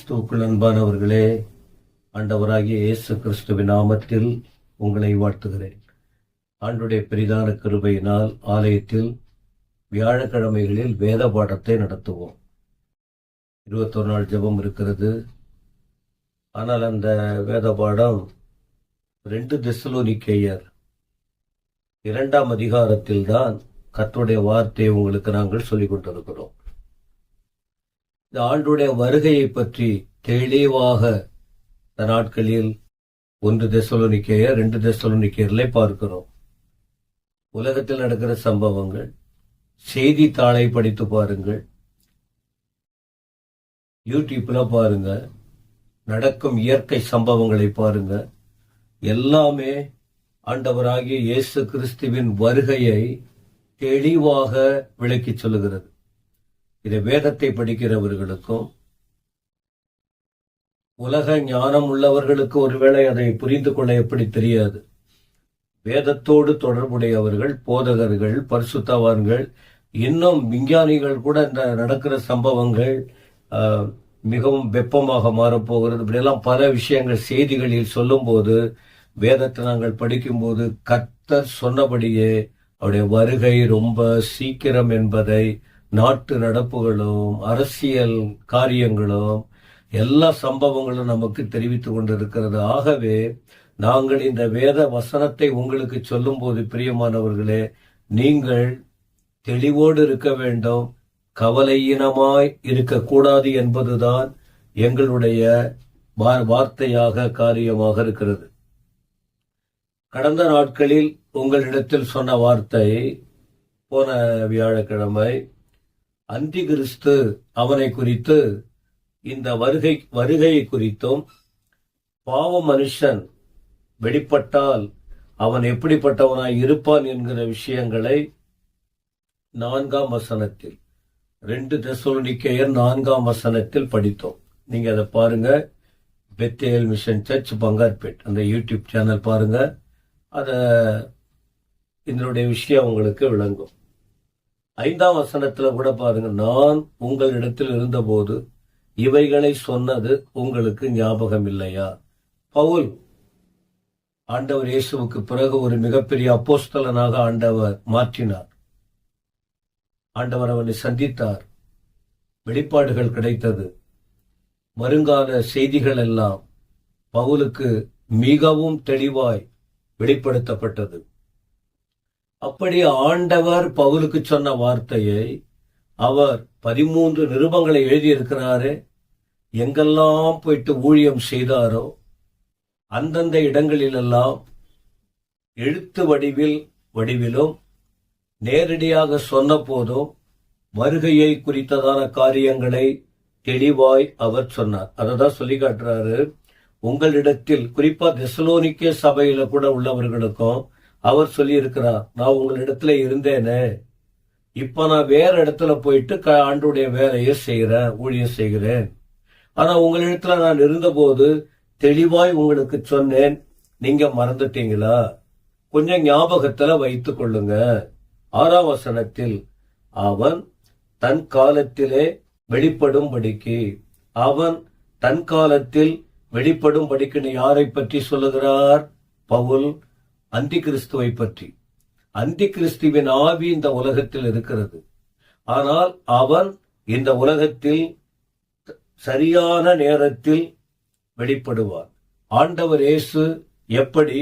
கிறிஸ்துவுக்குள் அன்பானவர்களே, ஆண்டவராகிய இயேசு கிறிஸ்துவின் நாமத்தில் உங்களை வாழ்த்துகிறேன். ஆண்டுடைய பெரிதான கிருபையினால் ஆலயத்தில் வியாழக்கிழமைகளில் வேத பாடத்தை நடத்துவோம். 21 நாள் ஜெபம் இருக்கிறது. ஆனால் அந்த வேத பாடம் 2 தெசலோனிக்கேயர் 2ஆம் அதிகாரத்தில் தான் கர்த்தருடைய வார்த்தையை உங்களுக்கு நாங்கள் சொல்லிக் கொண்டிருக்கிறோம். இந்த ஆண்டுடைய வருகையை பற்றி தெளிவாக இந்த நாட்களில் 1 தெசலோனிக்கேயர் 2 தெசலோனிக்கேயர்களை பார்க்கிறோம். உலகத்தில் நடக்கிற சம்பவங்கள், செய்தித்தாளை படித்து பாருங்கள், யூடியூப்ல பாருங்க, நடக்கும் இயற்கை சம்பவங்களை பாருங்க. எல்லாமே ஆண்டவராகிய இயேசு கிறிஸ்துவின் வருகையை தெளிவாக விளக்கி சொல்லுகிறது. இதை வேதத்தை படிக்கிறவர்களுக்கும் உலக ஞானம் உள்ளவர்களுக்கு ஒருவேளை அதை புரிந்து கொள்ள எப்படி தெரியாது. வேதத்தோடு தொடர்புடையவர்கள், போதகர்கள், பரிசுத்தவான்கள், இன்னும் விஞ்ஞானிகள் கூட இந்த நடக்கிற சம்பவங்கள் மிகவும் வெப்பமாக மாறப்போகிறது, இப்படியெல்லாம் பல விஷயங்கள் செய்திகளில் சொல்லும் போது, வேதத்தை நாங்கள் படிக்கும்போது கர்த்தர் சொன்னபடியே அவருடைய வருகை ரொம்ப சீக்கிரம் என்பதை நாட்டு நடப்புகளும் அரசியல் காரியங்களும் எல்லா சம்பவங்களும் நமக்கு தெரிவித்துக் கொண்டிருக்கிறது. ஆகவே நாங்கள் இந்த வேத வசனத்தை உங்களுக்கு சொல்லும் போது, பிரியமானவர்களே, நீங்கள் தெளிவோடு இருக்க வேண்டும், கவலையினமாய் இருக்கக்கூடாது என்பதுதான் எங்களுடைய வார்த்தையாக காரியமாக இருக்கிறது. கடந்த நாட்களில் உங்களிடத்தில் சொன்ன வார்த்தை, போன வியாழக்கிழமை அந்தி கிறிஸ்து அவனை குறித்து, இந்த வருகையை குறித்தும், பாவ மனுஷன் வெளிப்பட்டால் அவன் எப்படிப்பட்டவனாய் இருப்பான் என்கிற விஷயங்களை 4ஆம் வசனத்தில் 2 தெசலோனிக்கேயர் 4ஆம் வசனத்தில் படித்தோம். நீங்க அதை பாருங்க. பெத்தேல் மிஷன் சர்ச் பங்கார்பேட் அந்த யூடியூப் சேனல் பாருங்க. அத இதனுடைய விஷயம் உங்களுக்கு விளங்கும். 5ஆம் வசனத்துல கூட பாருங்க, நான் உங்களிடத்தில் இருந்தபோது இவைகளை சொன்னது உங்களுக்கு ஞாபகம் இல்லையா? பவுல் ஆண்டவர் இயேசுவுக்கு பிறகு ஒரு மிகப்பெரிய அப்போஸ்தலனாக ஆண்டவர் மாற்றினார். ஆண்டவர் அவனை சந்தித்தார், வெளிப்பாடுகள் கிடைத்தது, வருங்கால செய்திகள் எல்லாம் பவுலுக்கு மிகவும் தெளிவாய் வெளிப்படுத்தப்பட்டது. அப்படி ஆண்டவர் பவுலுக்கு சொன்ன வார்த்தையை அவர் 13 நிருபங்களை எழுதியிருக்கிறாரே. எங்கெல்லாம் போயிட்டு ஊழியம் செய்தாரோ அந்தந்த இடங்களிலெல்லாம் எழுத்து வடிவிலும் நேரடியாக சொன்ன போதும் வருகையை குறித்ததான காரியங்களை தெளிவாய் அவர் சொன்னார். அததான் சொல்லி காட்டுறாரு. உங்களிடத்தில், குறிப்பா தெசலோனிக்கே சபையில கூட உள்ளவர்களுக்கும் அவர் சொல்லி இருக்கிறார், நான் உங்களிடத்துல இருந்தேனே, இப்ப நான் வேற இடத்துல போயிட்டு ஆண்டுடைய வேலையை செய்கிறேன், ஊழியம் செய்கிறேன். ஆனா உங்களிடத்துல நான் இருந்தபோது தெளிவாய் உங்களுக்கு சொன்னேன், நீங்க மறந்துட்டீங்களா? கொஞ்சம் ஞாபகத்துல வைத்துக் கொள்ளுங்க. 6ஆம் வசனத்தில், அவன் தன் காலத்திலே வெளிப்படும்படிக்கு, அவன் தன் காலத்தில் வெளிப்படும்படிக்கு யாரை பற்றி சொல்லுகிறார்? பவுல் அந்தி கிறிஸ்துவை பற்றி. அந்தி கிறிஸ்துவின் ஆவி இந்த உலகத்தில் இருக்கிறது. ஆனால் அவன் இந்த உலகத்தில் சரியான நேரத்தில் வெளிப்படுவார். ஆண்டவர் இயேசு எப்படி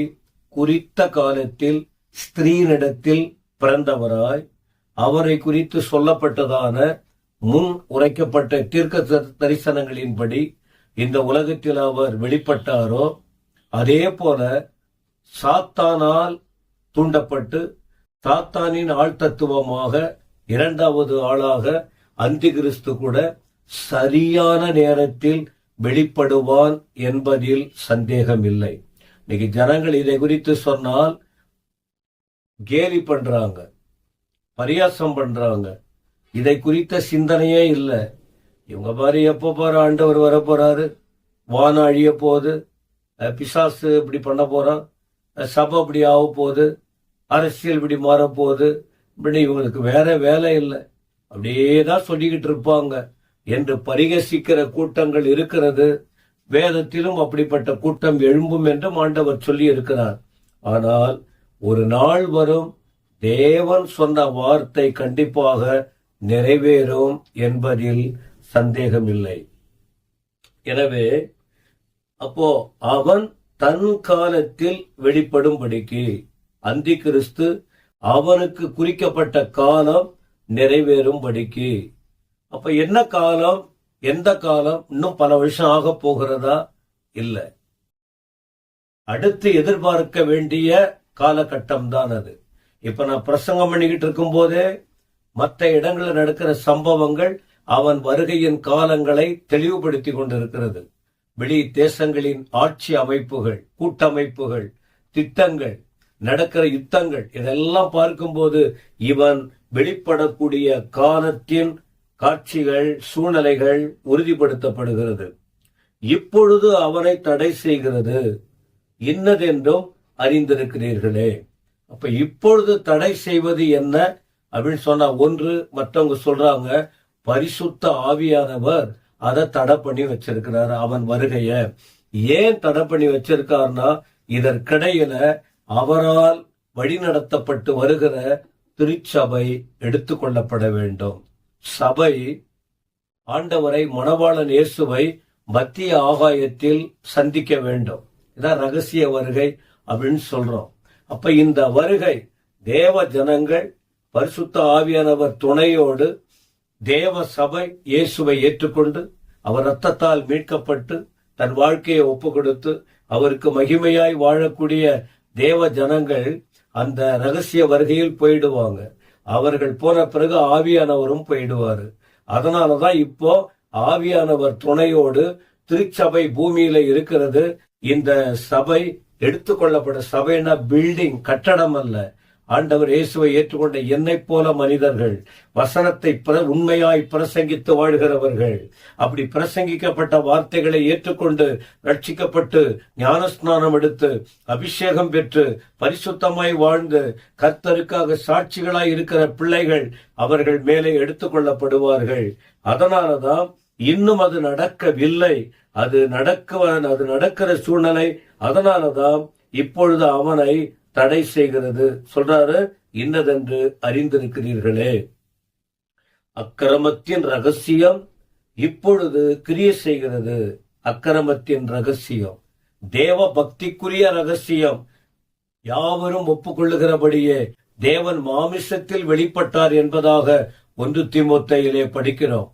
குறித்த காலத்தில் ஸ்திரீனிடத்தில் பிறந்தவராய், அவரை குறித்து சொல்லப்பட்டதான முன் உரைக்கப்பட்ட தீர்க்க தரிசனங்களின்படி இந்த உலகத்தில் அவர் வெளிப்பட்டாரோ, அதே போல சாத்தானால் தூண்டப்பட்டு சாத்தானின் ஆழ்தத்துவமாக 2வது ஆளாக அந்தி கிறிஸ்து கூட சரியான நேரத்தில் வெளிப்படுவான் என்பதில் சந்தேகம் இல்லை. இன்னைக்கு ஜனங்கள் இதை குறித்து சொன்னால் கேலி பண்றாங்க, பரியாசம் பண்றாங்க. இதை குறித்த சிந்தனையே இல்லை. இவங்க பாரு, எப்ப பாரு ஆண்டவர் வர போறாரு, வானம் அழிய போகுது, பிசாசு இப்படி பண்ண போறான், சபை இப்படி ஆக போகுது, அரசியல் இப்படி மாறப்போகுது, இப்படி இவங்களுக்கு வேற வேலை இல்லை. அப்படியே தான் சொல்லிக்கிட்டு இருப்பாங்க. என்று பரிகசிக்கிற கூட்டங்கள் இருக்கிறது. வேதத்திலும் அப்படிப்பட்ட கூட்டம் எழும்பும் என்றும் ஆண்டவர் சொல்லி இருக்கிறார். ஆனால் ஒரு நாள் வரும், தேவன் சொன்ன வார்த்தை கண்டிப்பாக நிறைவேறும் என்பதில் சந்தேகமில்லை. எனவே அப்போ அவன் தன் காலத்தில் வெளிப்படும்படிக்கு, அந்தி கிறிஸ்து அவனுக்கு குறிக்கப்பட்ட காலம் நிறைவேறும்படிக்கு. அப்ப என்ன காலம், எந்த காலம்? இன்னும் பல வருஷம் ஆக போகிறதா? இல்ல, அடுத்து எதிர்பார்க்க வேண்டிய காலகட்டம் தான் அது. இப்ப நான் பிரசங்கம் பண்ணிக்கிட்டு இருக்கும் போதே மற்ற இடங்களில் நடக்கிற சம்பவங்கள் அவன் வருகையின் காலங்களை தெளிவுபடுத்தி கொண்டிருக்கிறது. வெளி தேசங்களின் ஆட்சி அமைப்புகள், கூட்டமைப்புகள், திட்டங்கள், நடக்கிற யுத்தங்கள், இதெல்லாம் பார்க்கும்போது இவன் வெளிப்படக்கூடிய காலத்தின் காட்சிகள், சூழ்நிலைகள் உறுதிப்படுத்தப்படுகிறது. இப்பொழுது அவனை தடை செய்கிறது இன்னதென்றும் அறிந்திருக்கிறீர்களே. அப்ப இப்பொழுது தடை செய்வது என்ன அப்படின்னு சொன்னா, ஒன்று, மற்றவங்க சொல்றாங்க பரிசுத்த ஆவியானவர் அதை தடை பண்ணி வச்சிருக்கிறார் அவன் வருகைய. ஏன் தடை பண்ணி வச்சிருக்காருன்னா, இதற்கிடையில அவரால் வழிநடத்தப்பட்டு வருகிற திருச்சபை எடுத்துக்கொள்ளப்பட வேண்டும். சபை ஆண்டவரை, மணவாளன் இயேசுவை மத்திய ஆகாயத்தில் சந்திக்க வேண்டும். இதான் ரகசிய வருகை அப்படின்னு சொல்றோம். அப்ப இந்த வருகை தேவ ஜனங்கள் பரிசுத்த ஆவியானவர் துணையோடு தேவ சபை இயேசுவை ஏற்றுக்கொண்டு அவர் இரத்தத்தால் மீட்கப்பட்டு தன் வாழ்க்கையை ஒப்பு கொடுத்து அவருக்கு மகிமையாய் வாழக்கூடிய தேவ ஜனங்கள் அந்த ரகசிய வருகையில் போயிடுவாங்க. அவர்கள் போன பிறகு ஆவியானவரும் போயிடுவாரு. அதனாலதான் இப்போ ஆவியானவர் துணையோடு திருச்சபை பூமியில இருக்கிறது. இந்த சபை எடுத்துக்கொள்ளப்பட, சபைனா பில்டிங், கட்டடம் அல்ல. ஆண்டவர் இயேசுவை ஏற்றுக்கொண்ட என்னை போல மனிதர்கள், வசனத்தை உண்மையாய் பிரசங்கித்து வாழ்கிறவர்கள், அப்படி பிரசங்கிக்கப்பட்ட வார்த்தைகளை ஏற்றுக்கொண்டு ரட்சிக்கப்பட்டு ஞானஸ்நானம் எடுத்து அபிஷேகம் பெற்று பரிசுத்தமாய் வாழ்ந்து கர்த்தருக்காக சாட்சிகளாய் இருக்கிற பிள்ளைகள் அவர்கள் மேலே எடுத்துக்கொள்ளப்படுவார்கள். அதனாலதான் இன்னும் அது நடக்கவில்லை. அது நடக்கிற சூழ்நிலை. அதனாலதான் இப்பொழுது அவனை தடை செய்கிறது. சொல்றாரு, இன்னதென்று அறிந்திருக்கிறீர்களே. அக்கிரமத்தின் ரகசியம் இப்பொழுது கிரியை செய்கிறது. அக்கிரமத்தின் ரகசியம் தேவ பக்திக்குரிய ரகசியம். யாவரும் ஒப்புக்கொள்ளுகிறபடியே தேவன் மாமிசத்தில் வெளிப்பட்டார் என்பதாக 1 தீமோத்தேயிலே படிக்கிறோம்.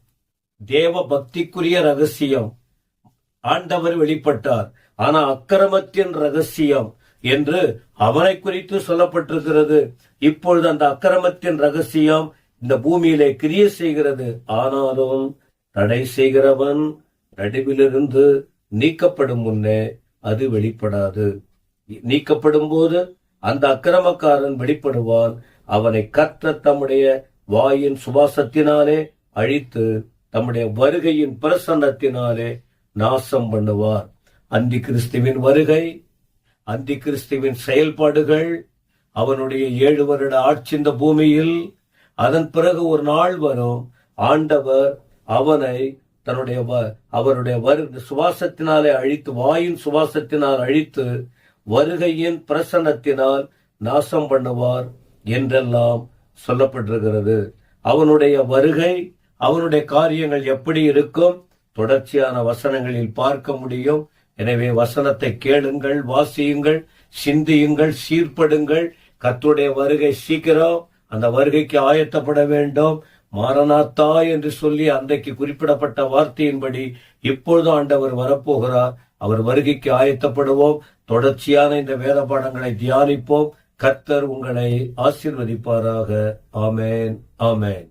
தேவ பக்திக்குரிய ரகசியம், ஆண்டவர் வெளிப்பட்டார். ஆனா அக்கிரமத்தின் ரகசியம் என்று அவனை குறித்து சொல்லப்பட்டிருக்கிறது. இப்பொழுது அந்த அக்கிரமத்தின் ரகசியம் இந்த பூமியிலே கிரியை செய்கிறது. ஆனாலும் தடை செய்கிறவன் நடுவிலிருந்து நீக்கப்படும் முன்னே அது வெளிப்படாது. நீக்கப்படும் போது அந்த அக்கிரமக்காரன் வெளிப்படுவான். அவனை கர்த்தர் தம்முடைய வாயின் சுவாசத்தினாலே அழித்து தம்முடைய வருகையின் பிரசன்னத்தினாலே நாசம் பண்ணுவார். அந்தி கிறிஸ்துவின் வருகை, அந்தி கிறிஸ்துவின் செயல்பாடுகள், அவனுடைய 7 வருட ஆட்சி இந்த பூமியில். அதன் பிறகு ஒரு நாள் வரும், ஆண்டவர் அவனை அவருடைய சுவாசத்தினாலே அழித்து, வாயின் சுவாசத்தினால் அழித்து வருகையின் பிரசன்னத்தினால் நாசம் பண்ணுவார் என்றெல்லாம் சொல்லப்பட்டிருக்கிறது. அவனுடைய வருகை, அவனுடைய காரியங்கள் எப்படி இருக்கும் தொடர்ச்சியான வசனங்களில் பார்க்க முடியும். எனவே வசனத்தை கேளுங்கள், வாசியுங்கள், சிந்தியுங்கள், சீர்படுங்கள். கர்த்தருடைய வருகை சீக்கிரம். அந்த வருகைக்கு ஆயத்தப்பட வேண்டும். மாரநாத்தா என்று சொல்லி அன்றைக்கு குறிப்பிடப்பட்ட வார்த்தையின்படி இப்பொழுது ஆண்டவர் வரப்போகிறார். அவர் வருகைக்கு ஆயத்தப்படுவோம். தொடர்ச்சியான இந்த வேத பாடங்களை தியானிப்போம். கர்த்தர் உங்களை ஆசீர்வதிப்பாராக. ஆமேன், ஆமேன்.